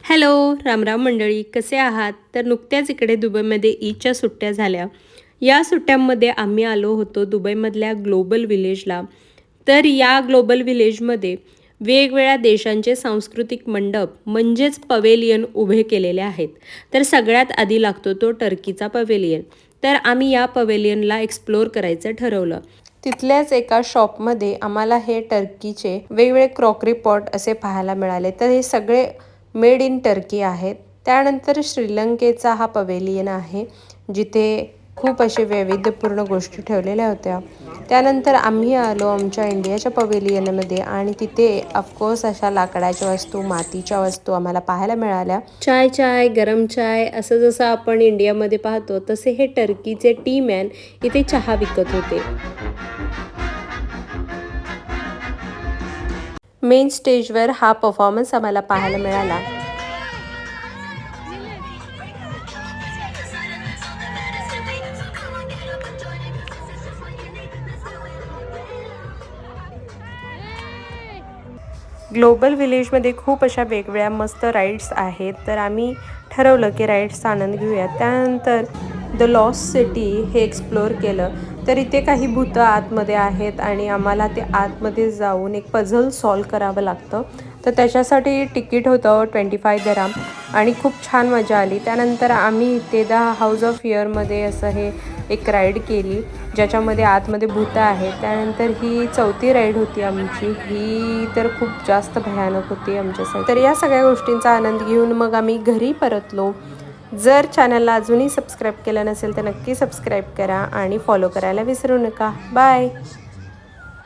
Hello, रामराम मंडळी, कसे आहात? तर नुकत्याच इकडे दुबईमध्ये ईदच्या सुट्ट्या झाल्या. या सुट्ट्यांमध्ये आम्ही आलो होतो दुबईमधल्या ग्लोबल विलेजला. तर या ग्लोबल विलेजमध्ये वेगवेगळ्या देशांचे सांस्कृतिक मंडप म्हणजेच पवेलियन उभे केलेले आहेत. तर सगळ्यात आधी लागतो तो टर्कीचा पवेलियन. तर आम्ही या पवेलियनला एक्सप्लोअर करायचं ठरवलं. तिथल्याच एका शॉपमध्ये आम्हाला हे टर्कीचे वेगवेगळे क्रॉकरी पॉट असे पाहायला मिळाले. तर हे सगळे मेड इन टर्की आहेत. त्यानंतर श्रीलंकेचा हा पवेलियन आहे, जिथे खूप असे वैविध्यपूर्ण गोष्टी ठेवलेल्या होत्या. त्यानंतर आम्ही आलो आमच्या इंडियाच्या पवेलियनमध्ये आणि तिथे ऑफकोर्स अशा लाकडाच्या वस्तू, मातीच्या वस्तू आम्हाला पाहायला मिळाल्या. चाय, गरम चाय असं जसं आपण इंडियामध्ये पाहतो तसे हे टर्कीचे टी मॅन इथे चहा विकत होते. मेन स्टेजवर हा परफॉर्मन्स आम्हाला पाहायला मिळाला. ग्लोबल विलेजमध्ये खूप अशा वेगवेगळ्या मस्त राईड्स आहेत. तर आम्ही ठरवलं की राईड्सचा आनंद घेऊया. त्यानंतर द लॉस्ट सिटी हे एक्सप्लोअर केलं. तर इथे काही भूतं आतमध्ये आहेत आणि आम्हाला ते आतमध्ये जाऊन एक पझल सॉल्व करावं लागतं. तर त्याच्यासाठी तिकीट होतं 25 दराम आणि खूप छान मजा आली. त्यानंतर आम्ही इथे द हाऊस ऑफ फिअरमध्ये असं हे एक राईड केली, ज्याच्यामध्ये आतमध्ये भूतं आहेत. त्यानंतर ही 4थी राईड होती आमची. ही तर खूप जास्त भयानक होती आमच्यासाठी. तर या सगळ्या गोष्टींचा आनंद घेऊन मग आम्ही घरी परतलो. जर चॅनलला अजूनही सबस्क्राईब केलं नसेल तर नक्की सबस्क्राईब करा आणि फॉलो करायला विसरू नका. बाय.